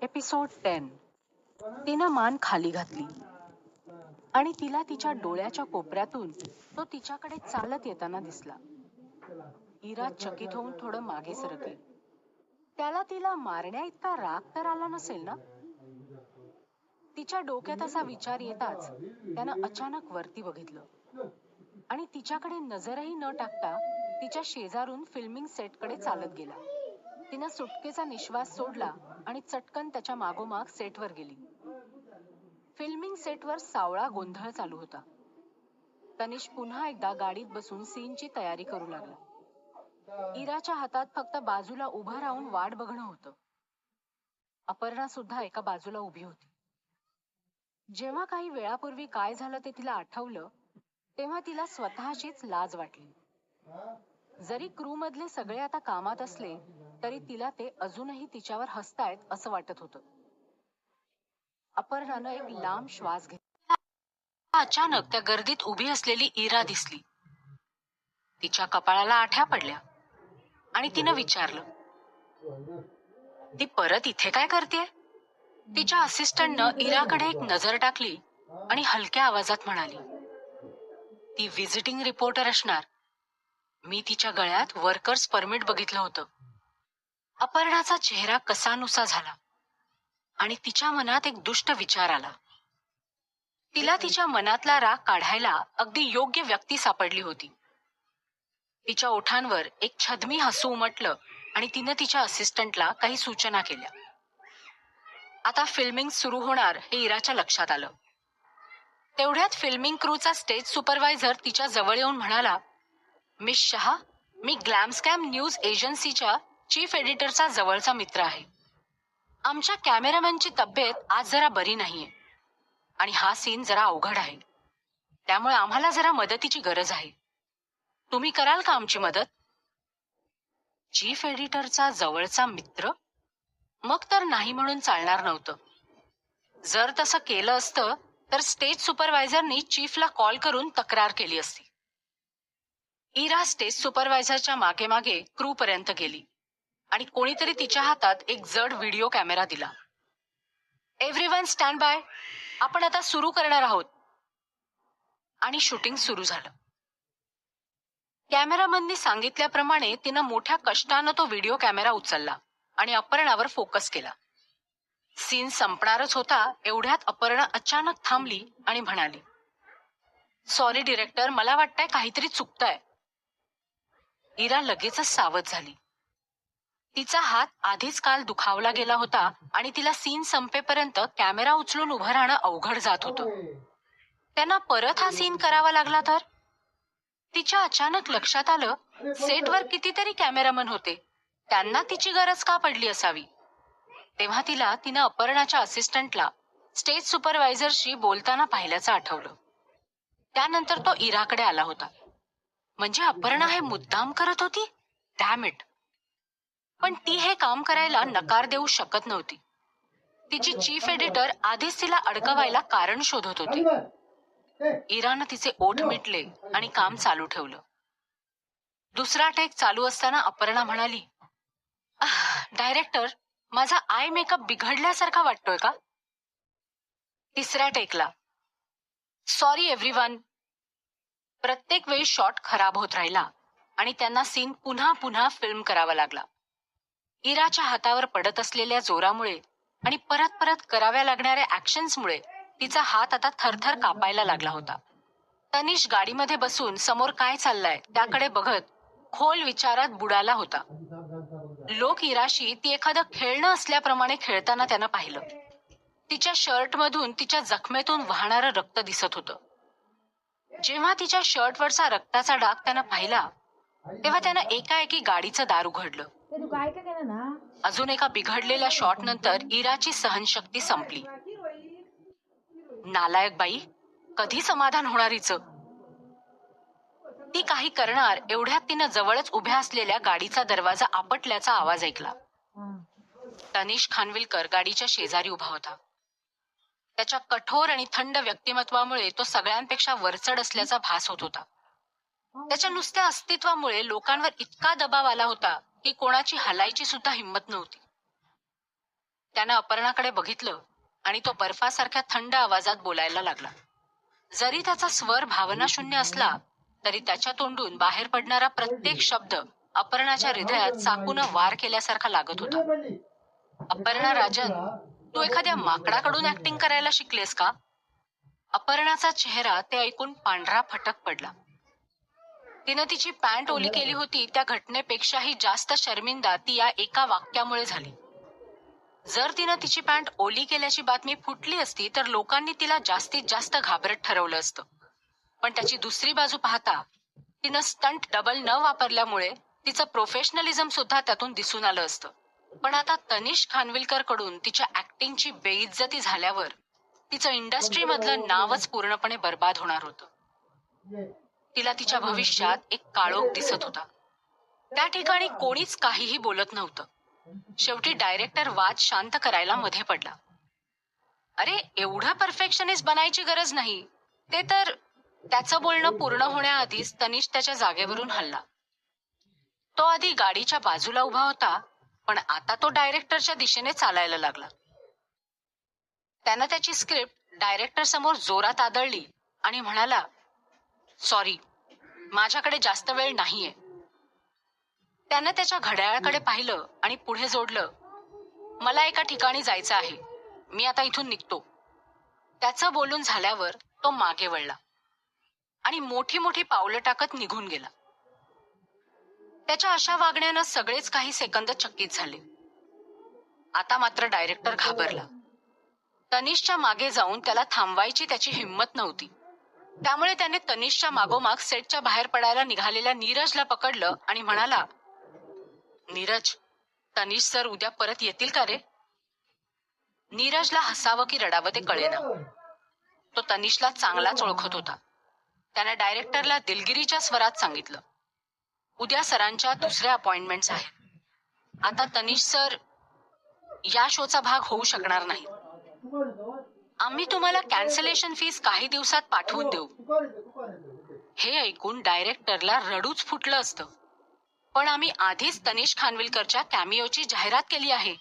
Episode 10. तिनं मान खाली घातली आणि तिला तिच्या डोळ्याच्या कोपऱ्यातून तो तिच्याकडे चालत येताना दिसला. इरा चकित होऊन थोडं मागे सरकली. त्याला तिला मारण्या इतका राग तर आला नसेल ना? तिच्या डोक्यात असा विचार येताच त्यानं अचानक वरती बघितलं आणि तिच्याकडे नजरही न टाकता तिच्या शेजारून फिल्मिंग सेटकडे चालत गेला. तिनं सुटकेचा निश्वास सोडला आणि चटकन त्याच्या मागोमाग सेटवर गेली. फिल्मिंग सेटवर सावळा गोंधळ चालू होता. तनिष पुन्हा एकदा गाडीत बसून सीनची तयारी करू लागला. इराच्या हातात फक्त बाजूला उभं राहून वाट बघणं होतं. अपर्णा सुद्धा एका बाजूला उभी होती. जेव्हा काही वेळापूर्वी काय झालं ते तिला आठवलं तेव्हा तिला स्वतःचीच लाज वाटली. जरी क्रू मधले सगळे आता कामात असले तरी तिला ते अजूनही तिच्यावर हसतायत असं वाटत होतं. अपर्णानं एक लांब श्वास घेतला. अचानक त्या गर्दीत उभी असलेली इरा दिसली. तिच्या कपाळाला आठ्या पडल्या आणि तिनं विचारलं, ती परत इथे काय करतेय? तिच्या असिस्टंटनं इराकडे एक नजर टाकली आणि हलक्या आवाजात म्हणाली, ती व्हिजिटिंग रिपोर्टर असणार. मी तिच्या गळ्यात वर्कर्स परमिट बघितलं होतं. अपर्णाचा चेहरा कसानुसा झाला आणि तिच्या मनात एक दुष्ट विचार आला. तिला तिच्या मनातला राग काढायला अगदी योग्य व्यक्ती सापडली होती. तिच्या ओठांवर एक छद्मी हसू उमटलं आणि तिनं तिच्या असिस्टंटला काही सूचना केल्या. आता फिल्मिंग सुरू होणार हे इराच्या लक्षात आलं. तेवढ्यात फिल्मिंग क्रूचा स्टेज सुपरवायझर तिच्या जवळ येऊन म्हणाला, मिस शहा, मी ग्लॅमस्कॅम न्यूज एजन्सीच्या चीफ एडिटरचा जवळचा मित्र आहे. आमच्या कॅमेरामॅनची तब्येत आज जरा बरी नाहीये आणि हा सीन जरा अवघड आहे. त्यामुळे आम्हाला जरा मदतीची गरज आहे. तुम्ही कराल का आमची मदत? चीफ एडिटरचा जवळचा मित्र? मग तर नाही म्हणून चालणार नव्हतं. जर तसं केलं असतं तर स्टेज सुपरवायझरनी चीफला कॉल करून तक्रार केली असती. इरा स्टेज सुपरवायझरच्या मागे मागे क्रू पर्यंत गेली आणि कोणीतरी तिच्या हातात एक जड व्हिडिओ कॅमेरा दिला. एव्हरीवन स्टँड बाय, आपण आता सुरू करणार आहोत. आणि शूटिंग सुरू झालं. कॅमेरामननी सांगितल्याप्रमाणे तिनं मोठ्या कष्टानं तो व्हिडिओ कॅमेरा उचलला आणि अपर्णावर फोकस केला. सीन संपणारच होता एवढ्यात अपर्णा अचानक थांबली आणि म्हणाली, सॉरी डिरेक्टर, मला वाटतंय काहीतरी चुकतंय. इरा लगेचच सावध झाली. तिचा हात आधीच काल दुखावला गेला होता आणि तिला सीन संपेपर्यंत कॅमेरा उचलून उभं राहणं अवघड जात होतं. त्यांना परत हा सीन करावा लागला तर? तिच्या अचानक लक्षात आलं, सेटवर कितीतरी कॅमेरामन होते, त्यांना तिची गरज का पडली असावी? तेव्हा तिनं अपर्णाच्या असिस्टंटला स्टेज सुपरवायझरशी बोलताना पाहिल्याचं आठवलं. त्यानंतर तो इराकडे आला होता. म्हणजे अपर्णा हे मुद्दाम करत होती? Dam it. पण ती हे काम करायला नकार देऊ शकत नव्हती. तिची चीफ एडिटर आधीच तिला अडकवायला कारण शोधत होती. इरानं तिचे ओठ मिटले आणि काम चालू ठेवलं. दुसरा टेक चालू असताना अपर्णा म्हणाली, डायरेक्टर, माझा आय मेकअप बिघडल्यासारखा वाटतोय का? तिसऱ्या टेकला, सॉरी एव्हरीवन. प्रत्येक वेळी शॉट खराब होत राहिला आणि त्यांना सीन पुन्हा पुन्हा फिल्म करावा लागला. इराच्या हातावर पडत असलेल्या जोरामुळे आणि परत परत कराव्या लागणाऱ्या ऍक्शन्समुळे तिचा हात आता थरथर कापायला लागला होता. तनिष गाडीमध्ये बसून समोर काय चाललंय त्याकडे बघत खोल विचारात बुडाला होता. लोक इराशी ती एखादं खेळणं असल्याप्रमाणे खेळताना त्यानं पाहिलं. तिच्या शर्टमधून तिच्या जखमेतून वाहणारं रक्त दिसत होतं. जेव्हा तिच्या शर्टवरचा रक्ताचा डाग त्यानं पाहिला तेव्हा त्यानं एकाएकी गाडीचं दार उघडलं. अजून एका बिघडलेल्या शॉट नंतर इराची सहनशक्ती संपली. नालायक बाई, कधी समाधान होणार हिचं? ती काही करणार एवढ्यात तिनं जवळच उभ्या असलेल्या गाडीचा दरवाजा आपटल्याचा आवाज ऐकला. तनिष खानविलकर गाडीच्या शेजारी उभा होता. त्याच्या कठोर आणि थंड व्यक्तिमत्वामुळे तो सगळ्यांपेक्षा वरचढ असल्याचा भास होत होता. त्याच्या नुसत्या अस्तित्वामुळे लोकांवर इतका दबाव आला होता की कोणाची हलायची सुद्धा हिंमत नव्हती. त्यानं अपर्णाकडे बघितलं आणि तो बर्फासारख्या थंड आवाजात बोलायला लागला. जरी त्याचा स्वर भावनाशून्य असला तरी त्याच्या तोंडून बाहेर पडणारा प्रत्येक शब्द अपर्णाच्या हृदयात चाकूनं वार केल्यासारखा लागत होता. अपर्णा राजन, तू एखाद्या माकडाकडून ऍक्टिंग करायला शिकलेस का? अपर्णाचा चेहरा ते ऐकून पांढरा फटक पडला. तिनं तिची पॅन्ट ओली केली होती त्या घटनेपेक्षाही जास्त शर्मिंदा ती या एका वाक्यामुळे झाली. जर तिनं तिची पॅन्ट ओली केल्याची बातमी फुटली असती तर लोकांनी तिला जास्तीत जास्त घाबरट ठरवलं असतं. पण त्याची दुसरी बाजू पाहता तिनं स्टंट डबल न वापरल्यामुळे तिचं प्रोफेशनलिझम सुद्धा त्यातून दिसून आलं असतं. पण आता तनिष्क खानविलकर कडून तिच्या ऍक्टिंगची बेइज्जती झाल्यावर तिचं इंडस्ट्रीमधलं नावच पूर्णपणे बर्बाद होणार होतं. तिला तिच्या भविष्यात एक काळोख दिसत होता. त्या ठिकाणी कोणीच काहीही बोलत नव्हतं. शेवटी डायरेक्टर वाद शांत करायला मध्ये पडला. अरे, एवढं परफेक्शनिस्ट बनायची गरज नाही. ते तर त्याचं बोलणं पूर्ण होण्याआधीच तनिष त्याच्या जागेवरून हलला. तो आधी गाडीच्या बाजूला उभा होता, पण आता तो डायरेक्टरच्या दिशेने चालायला लागला. त्यानं त्याची स्क्रिप्ट डायरेक्टर समोर जोरात आदळली आणि म्हणाला, सॉरी, माझ्याकडे जास्त वेळ नाहीये. त्यानं त्याच्या घड्याळाकडे पाहिलं आणि पुढे जोडलं, मला एका ठिकाणी जायचं आहे, मी आता इथून निघतो. त्याचं बोलून झाल्यावर तो मागे वळला आणि मोठी मोठी पावलं टाकत निघून गेला. त्याच्या अशा वागण्यानं सगळेच काही सेकंद चकित झाले. आता मात्र डायरेक्टर घाबरला. तनिषच्या मागे जाऊन त्याला थांबवायची त्याची हिंमत नव्हती. त्यामुळे त्याने तनिषच्या मागोमाग सेटच्या बाहेर पडायला निघालेल्या नीरजला पकडलं आणि म्हणाला, नीरज, तनिष सर उद्या परत येतील का रे? नीरजला हसावं की रडावं ते कळेना. तो तनिषला चांगलाच ओळखत होता. त्याने डायरेक्टरला दिलगिरीच्या स्वरात सांगितलं, उद्या सरांच्या दुसऱ्या अपॉइंटमेंट्स आहेत. आता तनिष सर या शोचा भाग होऊ शकणार नाही. आम्ही तुम्हाला कॅन्सलेशन फीस काही दिवसात पाठवून देऊ. हे ऐकून डायरेक्टरला रडूच फुटलं असतं. पण आम्ही आधीच तनिष खानविलकरच्या कॅमिओची जाहिरात केली आहे.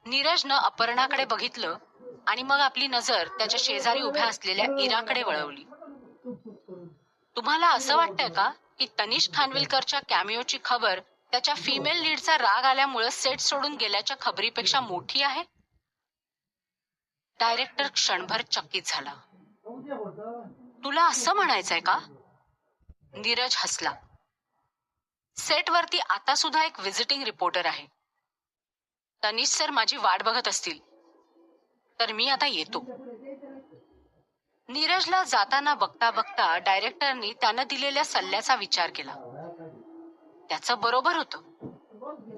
नीरजनं अपर्णाकडे बघितलं आणि मग आपली नजर त्याच्या शेजारी उभ्या असलेल्या इराकडे वळवली. तुम्हाला असं वाटतंय का की तनिष खानविलकरच्या कॅमिओची खबर त्याच्या फिमेल लीडचा राग आल्यामुळे सेट सोडून गेल्याच्या खबरीपेक्षा मोठी आहे? डायरेक्टर क्षणभर चकित झाला. तुला असं म्हणायचंय का? नीरज हसला. सेटवरती आता सुद्धा एक व्हिजिटिंग रिपोर्टर आहे. तनिष सर माझी वाट बघत असतील तर मी आता येतो. नीरजला जाताना बघता बघता डायरेक्टरनी त्यानं दिलेल्या सल्ल्याचा विचार केला. त्याचं बरोबर होतं.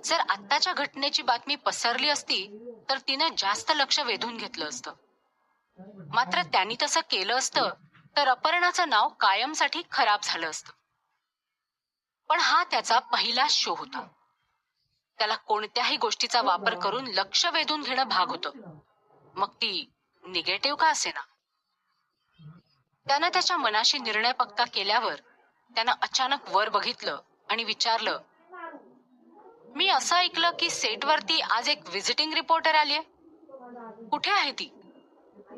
जर आत्ताच्या घटनेची बातमी पसरली असती तर तिनं जास्त लक्ष वेधून घेतलं असतं. मात्र त्यांनी तसं केलं असतं तर अपर्णाचं नाव कायमसाठी खराब झालं असतं. पण हा त्याचा पहिलाच शो होता. त्याला कोणत्याही गोष्टीचा वापर करून लक्ष वेधून घेणं भाग होतं, मग ती निगेटिव्ह का असेना. त्यानं त्याच्या मनाशी निर्णय पक्का केल्यावर त्यानं अचानक वर बघितलं आणि विचारलं, मी असं ऐकलं की सेटवरती आज एक व्हिजिटिंग रिपोर्टर आलीये. कुठे आहे ती?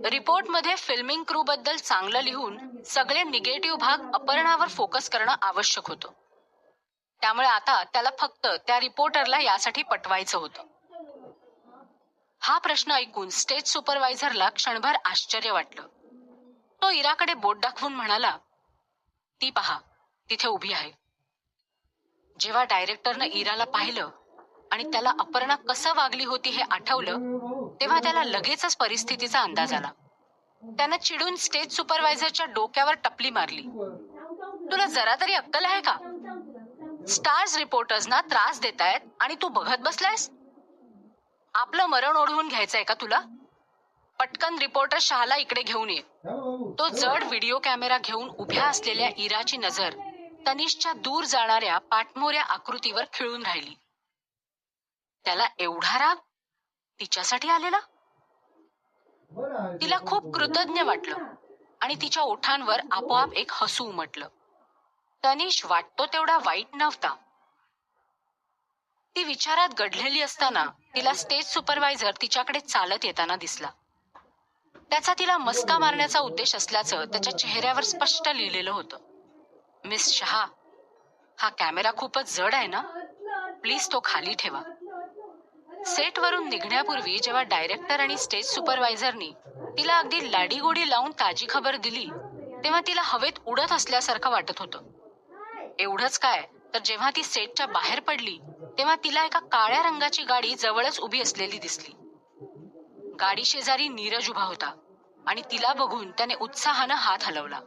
रिपोर्टमध्ये फिल्मिंग क्रू बद्दल चांगलं लिहून सगळे निगेटिव्ह भाग अपर्णावर फोकस करणं आवश्यक होतं. त्यामुळे आता त्याला फक्त त्या रिपोर्टरला यासाठी पटवायचं होतं. हा प्रश्न ऐकून स्टेज सुपरवायझरला क्षणभर आश्चर्य वाटलं. तो इराकडे बोट दाखवून म्हणाला, ती पहा, तिथे उभी आहे. जेव्हा डायरेक्टरनं इराला पाहिलं आणि त्याला अपर्णा कसं वागली होती हे आठवलं तेव्हा त्याला लगेचच परिस्थितीचा अंदाज आला. त्यानं चिडून स्टेज सुपरवायझरच्या डोक्यावर टपली मारली. तुला जरा तरी अक्कल आहे का? स्टार्स रिपोर्टर्सना त्रास देतायत आणि तू बघत बसलायस? आपलं मरण ओढवून घ्यायचंय का तुला? पटकन रिपोर्टर शहाला इकडे घेऊन ये. तो जड व्हिडिओ कॅमेरा घेऊन उभ्या असलेल्या इराची नजर तनिषच्या दूर जाणाऱ्या पाठमोऱ्या आकृतीवर खिळून राहिली. त्याला एवढा राग तिच्यासाठी आलेला? तिला खूप कृतज्ञ वाटलं आणि तिच्या ओठांवर आपोआप एक हसू उमटलं. तनिष वाटतो तेवढा वाईट नव्हता. ती विचारात गढलेली असताना तिला स्टेज सुपरवायझर तिच्याकडे चालत येताना दिसला. त्याचा तिला मस्का मारण्याचा उद्देश असल्याचं त्याच्या चेहऱ्यावर स्पष्ट लिहिलेलं होतं. मिस शहा, हा कॅमेरा खूपच जड आहे ना, प्लीज तो खाली ठेवा. सेटवरून निघण्यापूर्वी जेव्हा डायरेक्टर आणि स्टेज सुपरवायझरनी तिला अगदी लाडीगोडी लावून ताजी खबर दिली, तेव्हा तिला हवेत उडत असल्यासारखं वाटत होतं. एवढंच काय, तर जेव्हा ती सेटच्या बाहेर पडली तेव्हा तिला एका काळ्या रंगाची गाडी जवळच उभी असलेली दिसली. गाडी शेजारी नीरज उभा होता आणि तिला बघून त्याने उत्साहानं हात हलवला.